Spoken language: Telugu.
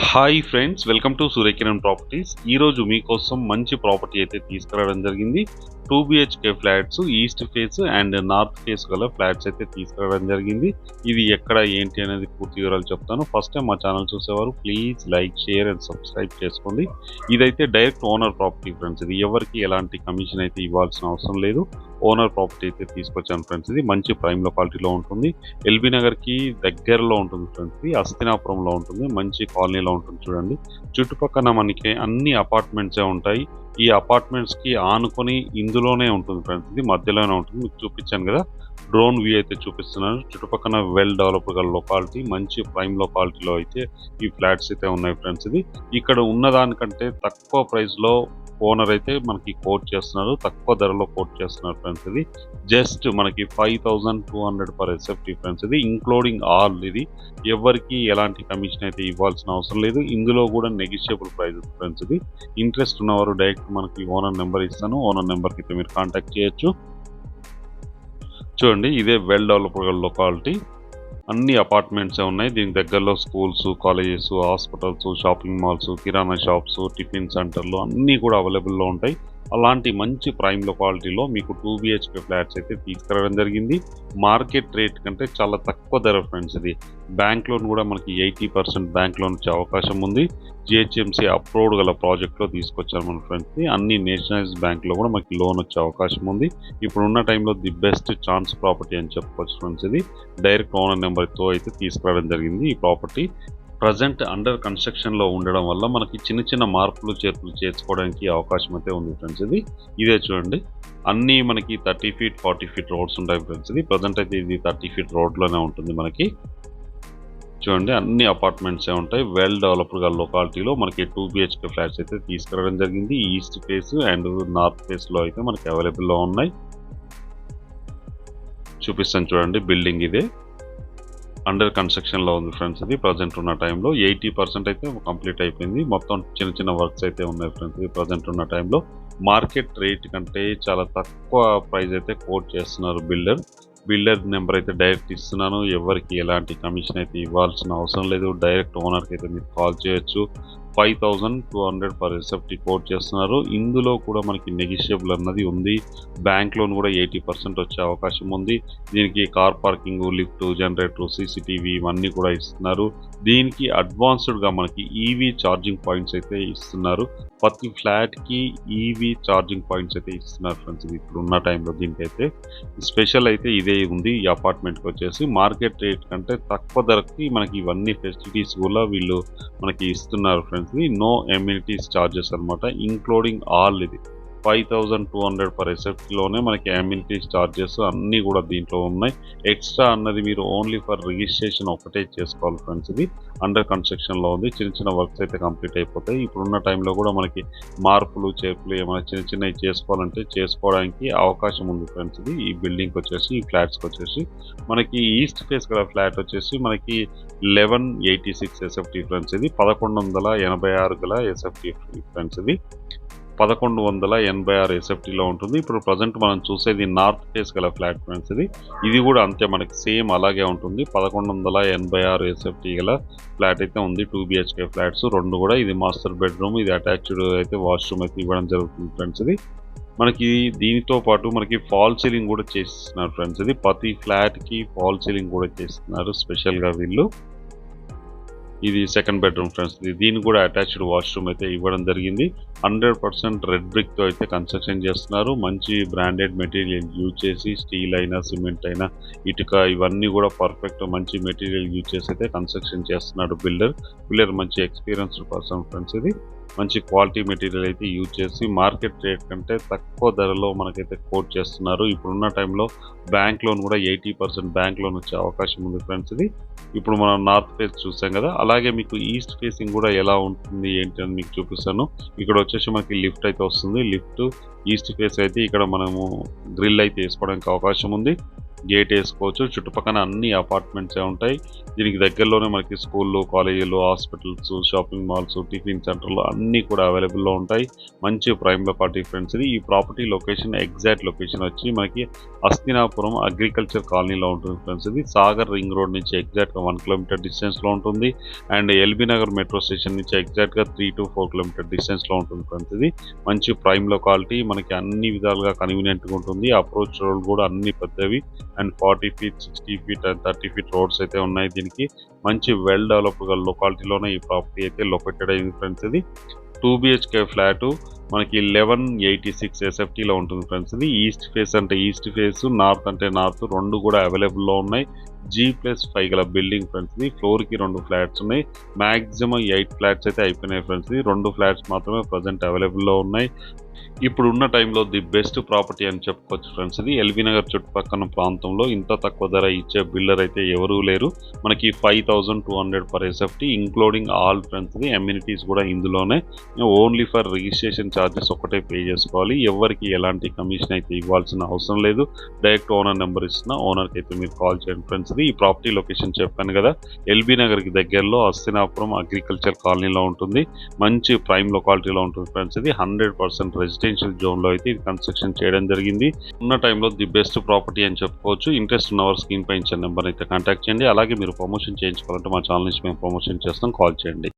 Hi friends, welcome to Surya Kiran properties. ఈరోజు మీకోసం మంచి ప్రాపర్టీ అయితే తీసుకురావడం జరిగింది. 2 BHK flats, east face and north face గల ఫ్లాట్స్ అయితే తీసుకురావడం జరిగింది. ఇది ఎక్కడ ఏంటి అనేది పూర్తి వివరాలు చెప్తాను. ఫస్ట్ టైం మా ఛానల్ చూసేవారు please like, share and subscribe చేసుకోండి. ఇదైతే డైరెక్ట్ ఓనర్ ప్రాపర్టీ ఫ్రెండ్స్. ఇది ఎవరికి ఎలాంటి కమిషన్ అయితే ఇవ్వాల్సిన అవసరం లేదు. ఓనర్ ప్రాపర్టీ అయితే తీసుకొచ్చాను ఫ్రెండ్స్. ఇది మంచి ప్రైమ్ లొకాలిటీలో ఉంటుంది. ఎల్బీ నగర్కి దగ్గరలో ఉంటుంది ఫ్రెండ్స్. ఇది హస్తినాపురంలో ఉంటుంది. మంచి కాలనీలో ఉంటుంది చూడండి. చుట్టుపక్కల మనకి అన్ని అపార్ట్మెంట్సే ఉంటాయి. ఈ అపార్ట్మెంట్స్కి ఆనుకొని ఇందులోనే ఉంటుంది ఫ్రెండ్స్. ఇది మధ్యలోనే ఉంటుంది. మీకు చూపించాను కదా, డ్రోన్ వ్యూ అయితే చూపిస్తున్నాను. చుట్టుపక్కల వెల్ డెవలప్డ్ గల లొకాలిటీ, మంచి ప్రైమ్ లొకాలిటీలో అయితే ఈ ఫ్లాట్స్ అయితే ఉన్నాయి ఫ్రెండ్స్. ఇది ఇక్కడ ఉన్నదానికంటే తక్కువ ప్రైస్లో ఓనర్ అయితే మనకి కోట్ చేస్తున్నారు. తక్కువ ధరలో కోట్ చేస్తున్నారు ఫ్రెండ్స్. ఇది జస్ట్ మనకి 5200 పర్ ఎస్ఎఫ్టీ ఫ్రెండ్స్. ఇది ఇంక్లూడింగ్ ఆల్. ఇది ఎవరికి ఎలాంటి కమిషన్ అయితే ఇవ్వాల్సిన అవసరం లేదు. ఇందులో కూడా నెగిషియబుల్ ప్రైస్ ఫ్రెండ్స్. ఇది ఇంట్రెస్ట్ ఉన్నవారు డైరెక్ట్ మనకి ఓనర్ నెంబర్ ఇస్తాను. ఓనర్ నెంబర్కి అయితే మీరు కాంటాక్ట్ చేయొచ్చు. చూడండి, ఇదే వెల్ డెవలప్డ్ లొకాలిటీ. అన్ని అపార్ట్మెంట్సే ఉన్నాయి. దీనికి దగ్గరలో schools, colleges, hospitals, shopping malls, kirana shops, tiffin సెంటర్లు అన్నీ కూడా అవైలబుల్లో ఉంటాయి. అలాంటి మంచి ప్రైమ్ లొకాలిటీలో మీకు 2 బిహెచ్కే ఫ్లాట్స్ అయితే తీసుకురావడం జరిగింది. మార్కెట్ రేట్ కంటే చాలా తక్కువ ధర ఫ్రెండ్స్. ఇది బ్యాంక్ లోన్ కూడా మనకి 80% బ్యాంక్ లోన్ వచ్చే అవకాశం ఉంది. జిహెచ్ఎంసీ అప్రూవ్డ్ గల ప్రాజెక్ట్లో తీసుకొచ్చారు మన ఫ్రెండ్స్ని. అన్ని నేషనలైజ్డ్ బ్యాంక్లో కూడా మనకి లోన్ వచ్చే అవకాశం ఉంది. ఇప్పుడున్న టైంలో ది బెస్ట్ ఛాన్స్ ప్రాపర్టీ అని చెప్పుకోవచ్చు ఫ్రెండ్స్. ఇది డైరెక్ట్ ఓనర్ నెంబర్తో అయితే తీసుకురావడం జరిగింది. ఈ ప్రాపర్టీ ప్రజెంట్ అండర్ కన్స్ట్రక్షన్లో ఉండడం వల్ల మనకి చిన్న చిన్న మార్పులు చేర్పులు చేసుకోవడానికి అవకాశం అయితే ఉంది ఫ్రెండ్స్. ఇదే చూడండి, అన్నీ మనకి 30 ఫీట్ 40 ఫీట్ రోడ్స్ ఉంటాయి ఫ్రెండ్స్. ఇది ప్రజెంట్ అయితే ఇది 30 ఫీట్ రోడ్లోనే ఉంటుంది మనకి. చూడండి, అన్ని అపార్ట్మెంట్సే ఉంటాయి. వెల్ డెవలప్డ్ గా లొకాలిటీలో మనకి 2 బిహెచ్కే ఫ్లాట్స్ అయితే తీసుకురావడం జరిగింది. ఈస్ట్ ఫేస్ అండ్ నార్త్ ఫేస్లో అయితే మనకి అవైలబుల్లో ఉన్నాయి. చూపిస్తాను చూడండి, బిల్డింగ్ ఇదే అండర్ కన్స్ట్రక్షన్లో ఉంది ఫ్రెండ్స్. ఇది ప్రజెంట్ ఉన్న టైంలో 80% అయితే కంప్లీట్ అయిపోయింది. మొత్తం చిన్న చిన్న వర్క్స్ అయితే ఉన్నాయి ఫ్రెండ్స్. ఇది ప్రజెంట్ ఉన్న టైంలో మార్కెట్ రేట్ కంటే చాలా తక్కువ ప్రైస్ అయితే కోట్ చేస్తున్నారు బిల్డర్ నెంబర్ అయితే డైరెక్ట్ ఇస్తున్నాను. ఎవరికి ఎలాంటి కమిషన్ అయితే ఇవ్వాల్సిన అవసరం లేదు. డైరెక్ట్ ఓనర్కి అయితే మీరు కాల్ చేయొచ్చు. 5200 పర్ ఎస్ఎఫ్టీ కోట్ చేస్తున్నారు. ఇందులో కూడా మనకి నెగిషియబుల్ అన్నది ఉంది. బ్యాంక్ లోన్ కూడా 80% వచ్చే అవకాశం ఉంది. దీనికి car parking, lift, generator, CCTV ఇవన్నీ కూడా ఇస్తున్నారు. దీనికి అడ్వాన్స్డ్గా మనకి ఈవీ ఛార్జింగ్ పాయింట్స్ అయితే ఇస్తున్నారు. ప్రతి ఫ్లాట్కి ఈవీ ఛార్జింగ్ పాయింట్స్ అయితే ఇస్తున్నారు ఫ్రెండ్స్. ఇది ఇప్పుడు ఉన్న టైంలో దీనికైతే స్పెషల్ అయితే ఇదే ఉంది. ఈ అపార్ట్మెంట్కి వచ్చేసి మార్కెట్ రేట్ కంటే తక్కువ ధరకి మనకి ఇవన్నీ ఫెసిలిటీస్ కూడా వీళ్ళు మనకి ఇస్తున్నారు ఫ్రెండ్స్. నో ఎమ్యూనిటీస్ ఛార్జెస్ అనమాట, ఇంక్లూడింగ్ ఆల్. ఇది 5200 పర్ ఎస్ఎఫ్టీలోనే మనకి అమ్యూనిటీస్ ఛార్జెస్ అన్నీ కూడా దీంట్లో ఉన్నాయి. ఎక్స్ట్రా అన్నది మీరు ఓన్లీ ఫర్ రిజిస్ట్రేషన్ ఒకటే చేసుకోవాలి ఫ్రెండ్స్. ఇది అండర్ కన్స్ట్రక్షన్లో ఉంది. చిన్న చిన్న వర్క్స్ అయితే కంప్లీట్ అయిపోతాయి. ఇప్పుడున్న టైంలో కూడా మనకి మార్పులు చేర్పులు ఏమైనా చిన్న చిన్నవి చేసుకోవాలంటే చేసుకోవడానికి అవకాశం ఉంది ఫ్రెండ్స్. ఇది ఈ బిల్డింగ్కి వచ్చేసి, ఈ ఫ్లాట్స్కి వచ్చేసి మనకి ఈస్ట్ ఫేస్ గల ఫ్లాట్ వచ్చేసి మనకి 1186 ఎస్ఎఫ్టీ ఫ్రెండ్స్. ఇది 1186 గల ఎస్ఎఫ్టీ ఫ్రెండ్స్. ఇది 1186 ఎస్ఎఫ్టీలో ఉంటుంది. ఇప్పుడు ప్రజెంట్ మనం చూసేది నార్త్ ఫేస్ గల ఫ్లాట్ ఫ్రెండ్స్. ఇది కూడా అంతే, మనకి సేమ్ అలాగే ఉంటుంది. 1186 ఎస్ఎఫ్టీ గల ఫ్లాట్ అయితే ఉంది. 2 బిహెచ్కే ఫ్లాట్స్ రెండు కూడా. ఇది మాస్టర్ బెడ్రూమ్, ఇది అటాచ్డ్ అయితే వాష్రూమ్ అయితే ఇవ్వడం జరుగుతుంది ఫ్రెండ్స్. ఇది మనకి దీనితో పాటు మనకి ఫాల్ సీలింగ్ కూడా చేస్తున్నారు ఫ్రెండ్స్. ఇది ప్రతి ఫ్లాట్కి ఫాల్ సీలింగ్ కూడా చేస్తున్నారు స్పెషల్గా వీళ్ళు. ఇది సెకండ్ బెడ్రూమ్ ఫ్రెండ్స్. దీనికి కూడా అటాచ్డ్ వాష్రూమ్ అయితే ఇవ్వడం జరిగింది. 100% రెడ్ బ్రిక్తో అయితే కన్స్ట్రక్షన్ చేస్తున్నారు. మంచి బ్రాండెడ్ మెటీరియల్ యూజ్ చేసి, స్టీల్ అయినా, సిమెంట్ అయినా, ఇటుక ఇవన్నీ కూడా పర్ఫెక్ట్ మంచి మెటీరియల్ యూజ్ చేసి అయితే కన్స్ట్రక్షన్ చేస్తున్నాడు బిల్డర్ మంచి ఎక్స్పీరియన్స్డ్ పర్సన్ ఫ్రెండ్స్. ఇది మంచి క్వాలిటీ మెటీరియల్ అయితే యూజ్ చేసి మార్కెట్ రేట్ కంటే తక్కువ ధరలో మనకైతే కోట్ చేస్తున్నారు. ఇప్పుడున్న టైంలో బ్యాంక్ లోన్ కూడా 80% బ్యాంక్ లోన్ వచ్చే అవకాశం ఉంది ఫ్రెండ్స్. ఇది ఇప్పుడు మనం నార్త్ ఫేస్ చూసాం కదా, అలాగే మీకు ఈస్ట్ ఫేసింగ్ కూడా ఎలా ఉంటుంది ఏంటి అని మీకు చూపిస్తాను. ఇక్కడ వచ్చేసి మనకి లిఫ్ట్ అయితే వస్తుంది. లిఫ్ట్ ఈస్ట్ ఫేస్ అయితే ఇక్కడ మనము గ్రిల్ అయితే వేసుకోవడానికి అవకాశం ఉంది. గేట్ వేసుకోవచ్చు. చుట్టుపక్కన అన్ని అపార్ట్మెంట్సే ఉంటాయి. దీనికి దగ్గరలోనే మనకి స్కూళ్ళు, కాలేజీలు, హాస్పిటల్స్, షాపింగ్ మాల్స్, టిఫిన్ సెంటర్లు అన్నీ కూడా అవైలబుల్లో ఉంటాయి. మంచి ప్రైమ్ లొకాలిటీ ఫ్రెండ్స్ ఇది. ఈ ప్రాపర్టీ లొకేషన్ ఎగ్జాక్ట్ లొకేషన్ వచ్చి మనకి హస్తినాపురం అగ్రికల్చర్ కాలనీలో ఉంటుంది ఫ్రెండ్స్ ఇది. సాగర్ రింగ్ రోడ్ నుంచి ఎగ్జాక్ట్గా 1 కిలోమీటర్ డిస్టెన్స్లో ఉంటుంది. And LB Nagar metro station నుంచి ఎగ్జాక్ట్గా 3 to 4 కిలోమీటర్ డిస్టెన్స్లో ఉంటుంది ఫ్రెండ్స్ ఇది. మంచి ప్రైమ్ లొకాలిటీ, మనకి అన్ని విధాలుగా కన్వీనియంట్గా ఉంటుంది. అప్రోచ్ రోడ్ కూడా అన్ని పెద్దవి and 40 feet, 60 feet and 30 feet roads అయితే ఉన్నాయి. దీనికి మంచి వెల్ డెవలప్డ్ లొకాలిటీలోనే ఈ ప్రాపర్టీ అయితే లొకేటెడ్ అయింది ఫ్రెండ్స్ ఇది. 2 BHK ఫ్లాట్ మనకి 1186 SFTలో ఉంటుంది ఫ్రెండ్స్ ఇది. ఈస్ట్ ఫేస్ అంటే ఈస్ట్ ఫేస్, నార్త్ అంటే నార్త్ రెండు కూడా అవైలబుల్లో ఉన్నాయి. G+5 గల బిల్డింగ్ ఫ్రెండ్స్ ఇది. ఫ్లోర్కి 2 ఫ్లాట్స్ ఉన్నాయి. మ్యాక్సిమం 8 ఫ్లాట్స్ అయితే అయిపోయినాయి ఫ్రెండ్స్ ఇది. 2 ఫ్లాట్స్ మాత్రమే ప్రజెంట్ అవైలబుల్లో ఉన్నాయి. ఇప్పుడు ఉన్న టైంలో ది బెస్ట్ ప్రాపర్టీ అని చెప్పుకోవచ్చు ఫ్రెండ్స్ ఇది. ఎల్బీ నగర్ చుట్టుపక్కల ప్రాంతంలో ఇంత తక్కువ ధర ఇచ్చే బిల్డర్ అయితే ఎవరూ లేరు. మనకి 5200 per SFT including all friends ఇది. అమ్యూనిటీస్ కూడా ఇందులోనే. ఓన్లీ ఫర్ రిజిస్ట్రేషన్ ఛార్జెస్ ఒకటే పే చేసుకోవాలి. ఎవరికి ఎలాంటి కమిషన్ అయితే ఇవ్వాల్సిన అవసరం లేదు. డైరెక్ట్ ఓనర్ నెంబర్ ఇస్తున్నా, ఓనర్కి అయితే మీరు కాల్ చేయండి ఫ్రెండ్స్ ఇది. ఈ ప్రాపర్టీ లొకేషన్ చెప్పాను కదా, ఎల్బీ నగర్కి దగ్గరలో హస్తినాపురం అగ్రికల్చర్ కాలనీలో ఉంటుంది. మంచి ప్రైమ్ లొకాలిటీలో ఉంటుంది ఫ్రెండ్స్ ఇది. 100% రెసిడెన్షియల్ జోన్లో అయితే ఇది కన్స్ట్రక్షన్ చేయడం జరిగింది. ఉన్న టైంలో ది బెస్ట్ ప్రాపర్టీ అని చెప్పుకోవచ్చు. ఇంట్రెస్ట్ ఉన్న వారు స్క్రీన్ పై ఇచ్చిన నెంబర్ అయితే కాంటాక్ట్ చేయండి. అలాగే మీరు ప్రమోషన్ చేయించుకోవాలంటే మా ఛానల్ నుంచి మేము ప్రమోషన్ చేస్తాం, కాల్ చేయండి.